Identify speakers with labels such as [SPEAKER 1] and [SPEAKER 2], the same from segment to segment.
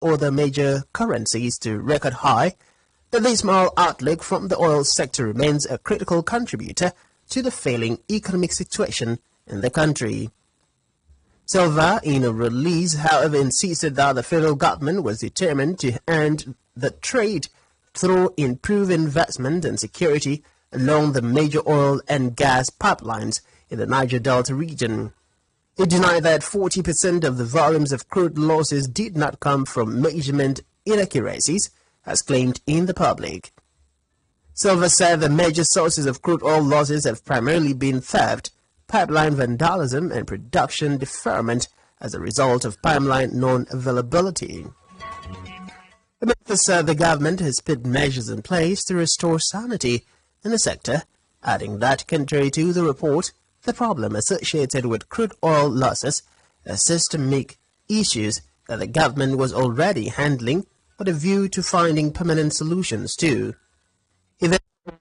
[SPEAKER 1] other major currencies to record high, the dismal outlook from the oil sector remains a critical contributor to the failing economic situation in the country. Silva, in a release, however, insisted that the federal government was determined to end the trade through improved investment and security along the major oil and gas pipelines in the Niger Delta region. He denied that 40% of the volumes of crude losses did not come from measurement inaccuracies, as claimed in the public. Silva said the major sources of crude oil losses have primarily been theft, pipeline vandalism, and production deferment as a result of pipeline non-availability. The minister said the government has put measures in place to restore sanity in the sector, adding that, contrary to the report, the problem associated with crude oil losses are systemic issues that the government was already handling with a view to finding permanent solutions to. Even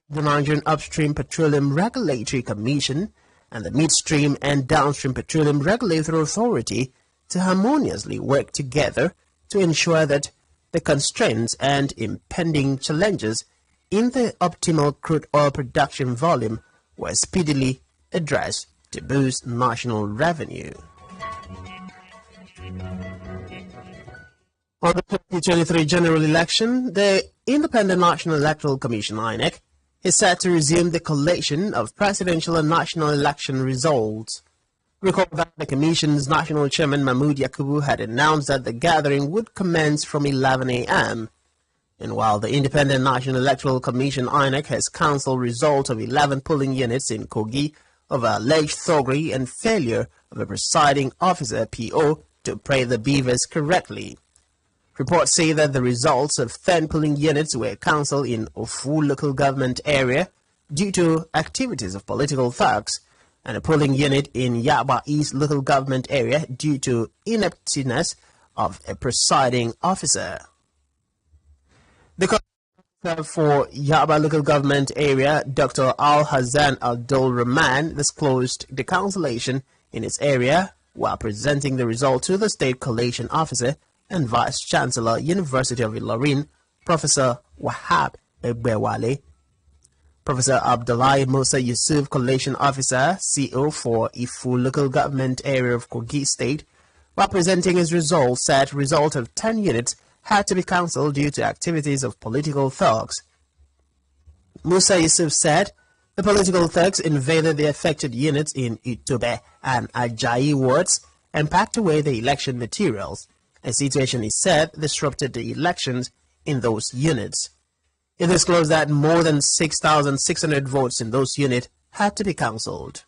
[SPEAKER 1] the Nigerian Upstream Petroleum Regulatory Commission and the Midstream and Downstream Petroleum Regulatory Authority to harmoniously work together to ensure that the constraints and impending challenges in the optimal crude oil production volume were speedily addressed to boost national revenue. On the 2023 general election, the Independent National Electoral Commission (INEC) is set to resume the collation of presidential and national election results. Recall that the Commission's National Chairman Mahmoud Yakubu had announced that the gathering would commence from 11 a.m. And while the Independent National Electoral Commission (INEC) has cancelled results of 11 polling units in Kogi over alleged thuggery and failure of a presiding officer (PO) to pray the beavers correctly. Reports say that the results of 10 polling units were cancelled in Ofu local government area due to activities of political thugs, and a polling unit in Yaba East local government area due to ineptness of a presiding officer. The Commissioner for Yaba local government area, Dr. Al-Hazan Abdul-Rahman, disclosed the cancellation in its area while presenting the result to the state collation officer and Vice Chancellor, University of Ilorin, Professor Wahab Egbewale. Professor Abdullahi Musa Yusuf, Collation Officer, CO for Ifu Local Government Area of Kogi State, while presenting his results, said result of 10 units had to be cancelled due to activities of political thugs. Musa Yusuf said the political thugs invaded the affected units in Itobe and Ajayi wards and packed away the election materials. A situation, he said, disrupted the elections in those units. It disclosed that more than 6,600 votes in those units had to be cancelled.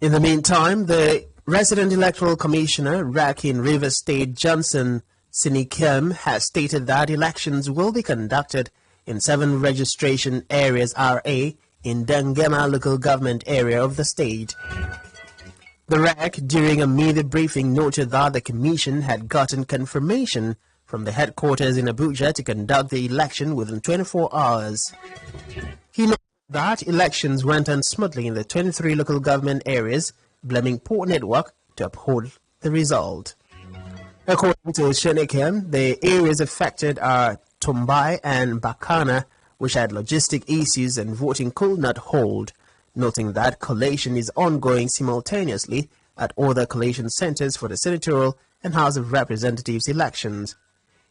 [SPEAKER 1] In the meantime, the resident electoral commissioner, REC in Rivers State, Johnson Sinikem, has stated that elections will be conducted in 7 registration areas RA in Dangema local government area of the state. The REC, during a media briefing, noted that the commission had gotten confirmation from the headquarters in Abuja to conduct the election within 24 hours. He noted that elections went on smoothly in the 23 local government areas, blaming poor network to uphold the result. According to Shenikem, the areas affected are Tumbai and Bakana, which had logistic issues and voting could not hold, noting that collation is ongoing simultaneously at other collation centers for the senatorial and House of Representatives elections.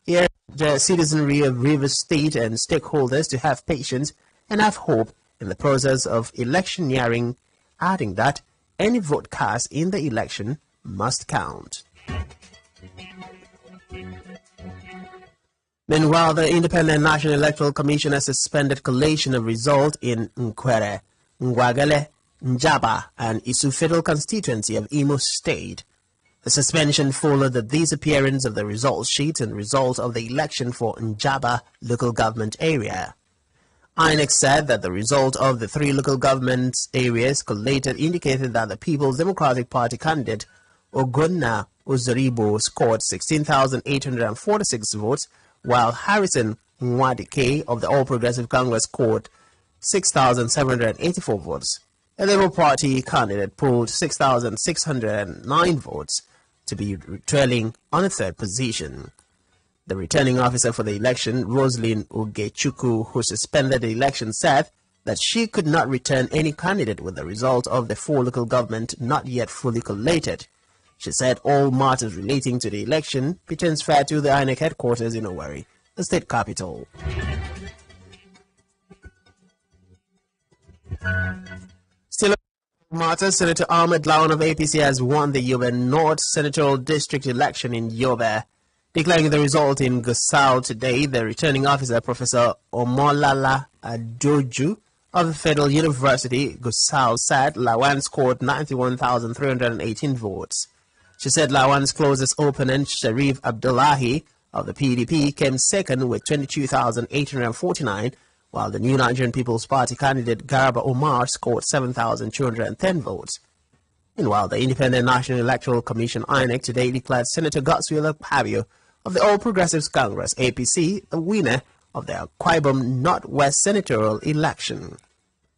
[SPEAKER 1] He urged the citizenry of Rivers State and stakeholders to have patience and have hope in the process of electioneering, adding that any vote cast in the election must count. Meanwhile, the Independent National Electoral Commission has suspended collation of results in Nkwere, Ngwagale, Njaba, and Isu Federal Constituency of Imo State. The suspension followed the disappearance of the results sheet and result of the election for Njaba local government area. INEC said that the result of the 3 local government areas collated indicated that the People's Democratic Party candidate Ogonna Uzaribo scored 16,846 votes, while Harrison Nwadike of the All Progressive Congress scored 6,784 votes. The Labour Party candidate polled 6,609 votes to be trailing on a third position. The returning officer for the election, Roslyn Ogechukwu, who suspended the election, said that she could not return any candidate with the result of the 4 local government not yet fully collated. She said all matters relating to the election be fair to the INEC headquarters in Owerri, the state capital. Still matters, Senator Ahmed Lawan of APC has won the Yobe North Senatorial District election in Yobe. Declaring the result in Gusau today, the returning officer, Professor Omolala Adoju of the Federal University, Gusau, said Lawan scored 91,318 votes. She said Lawan's closest opponent, Sharif Abdullahi of the PDP, came second with 22,849, while the New Nigerian People's Party candidate Garba Omar scored 7,210 votes. Meanwhile, the Independent National Electoral Commission INEC today declared Senator Godswill Akpabio of the All Progressives Congress APC the winner of the Akwa Ibom Northwest senatorial election.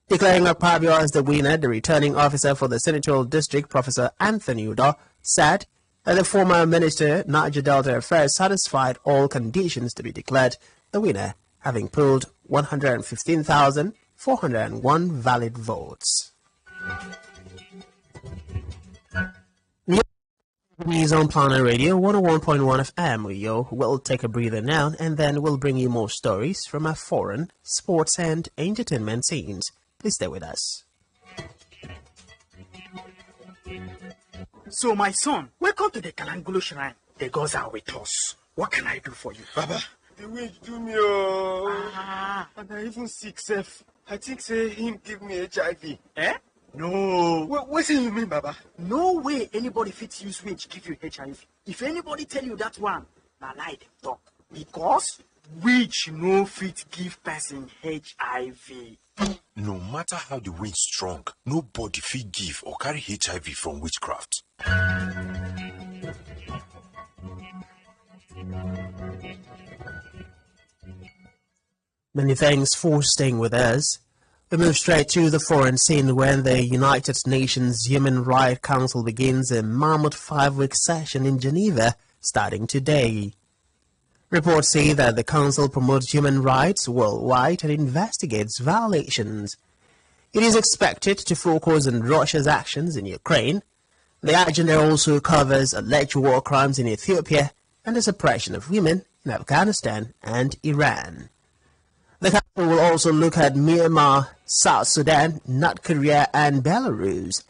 [SPEAKER 1] Declaring Akpabio as the winner, the returning officer for the senatorial district, Professor Anthony Udo, said that the former Minister Niger Delta Affairs satisfied all conditions to be declared the winner, having polled 115,401 valid votes. News on Planet Radio 101.1 FM. We'll take a breather now and then we'll bring you more stories from our foreign, sports and entertainment scenes. Please stay with us.
[SPEAKER 2] So my son, welcome to the Kalangolo Shrine. The gods are with us. What can I do for you?
[SPEAKER 3] Baba, the witch do me and I even sick self. I think say him give me HIV.
[SPEAKER 2] Eh? No.
[SPEAKER 3] What do you mean, Baba?
[SPEAKER 2] No way anybody fits use witch give you HIV. If anybody tell you that one, na lie them talk. Because witch no fit give person HIV.
[SPEAKER 4] No matter how the witch strong, nobody fit give or carry HIV from witchcraft.
[SPEAKER 1] Many thanks for staying with us. We move straight to the foreign scene when the United Nations Human Rights Council begins a mammoth 5-week session in Geneva starting today. Reports say that the council promotes human rights worldwide and investigates violations. It is expected to focus on Russia's actions in Ukraine. The agenda also covers alleged war crimes in Ethiopia and the suppression of women in Afghanistan and Iran. The council will also look at Myanmar, South Sudan, North Korea, and Belarus.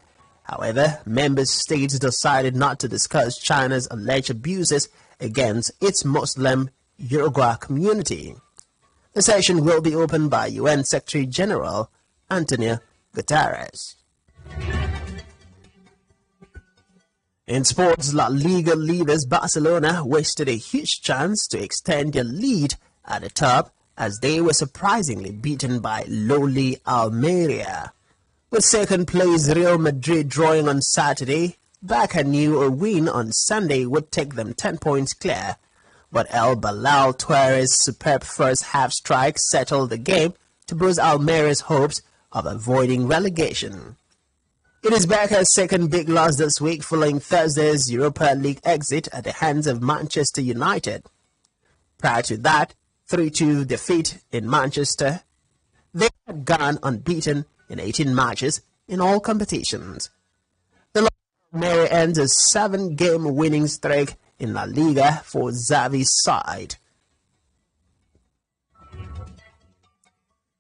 [SPEAKER 1] However, member states decided not to discuss China's alleged abuses against its Muslim Uruguay community. The session will be opened by UN Secretary General Antonio Guterres. In sports, La Liga leaders Barcelona wasted a huge chance to extend their lead at the top as they were surprisingly beaten by lowly Almeria. With second place Real Madrid drawing on Saturday, Barca knew a win on Sunday would take them 10 points clear. But El Balal Torres' superb first half strike settled the game to boost Almeria's hopes of avoiding relegation. It is Barca's second big loss this week following Thursday's Europa League exit at the hands of Manchester United. Prior to that 3-2 defeat in Manchester, they had gone unbeaten in 18 matches in all competitions. The Almeria ends a 7-game winning streak in La Liga for Xavi's side.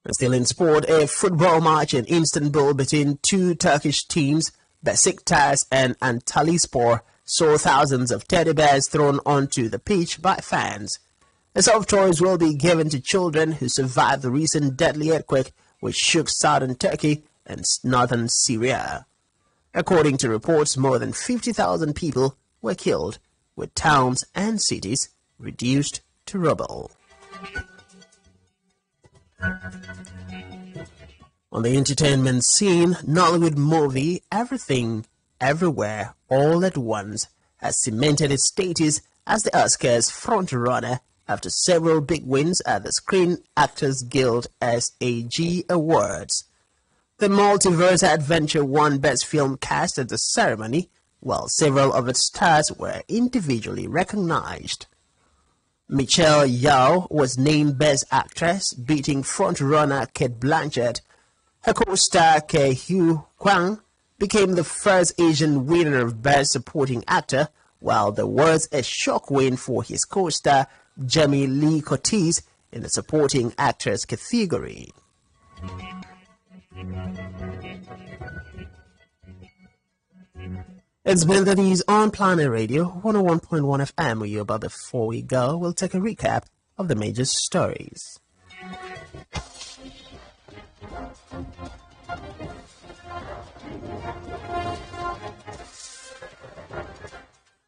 [SPEAKER 1] And still in sport, a football match in Istanbul between two Turkish teams, Besiktas and Antalyaspor, saw thousands of teddy bears thrown onto the pitch by fans. The soft toys will be given to children who survived the recent deadly earthquake which shook southern Turkey and northern Syria. According to reports, more than 50,000 people were killed, with towns and cities reduced to rubble. On the entertainment scene, Nollywood movie Everything, Everywhere, All at Once has cemented its status as the Oscars frontrunner after several big wins at the Screen Actors Guild SAG Awards. The Multiverse Adventure won Best Film Cast at the ceremony, while several of its stars were individually recognized. Michelle Yeoh was named Best Actress, beating frontrunner Cate Blanchett. Her co-star Ke Huy Quan became the first Asian winner of Best Supporting Actor, while there was a shock win for his co-star Jamie Lee Curtis in the Supporting Actress category. It's been the news on Planet Radio 101.1 FM. But before we go, we'll take a recap of the major stories.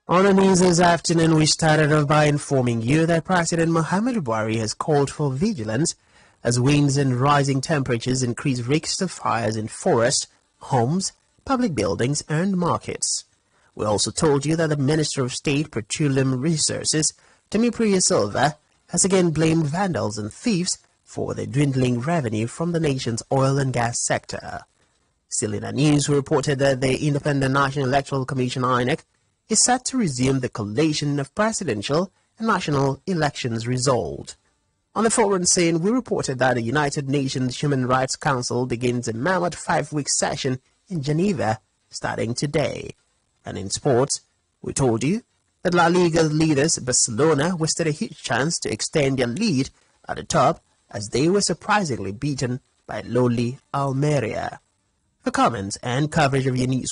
[SPEAKER 1] On the news this afternoon, we started off by informing you that President Muhammadu Buhari has called for vigilance as winds and rising temperatures increase risks of fires in forests, homes, public buildings and markets. We also told you that the Minister of State Petroleum Resources, Temi Silva, has again blamed vandals and thieves for the dwindling revenue from the nation's oil and gas sector. Still in the news, we reported that the Independent National Electoral Commission INEC is set to resume the collation of presidential and national elections result. On the foreign scene, we reported that the United Nations Human Rights Council begins a mammoth 5-week session in Geneva starting today. And in sports, we told you that La Liga leaders Barcelona wasted a huge chance to extend their lead at the top as they were surprisingly beaten by lowly Almeria. For comments and coverage of your news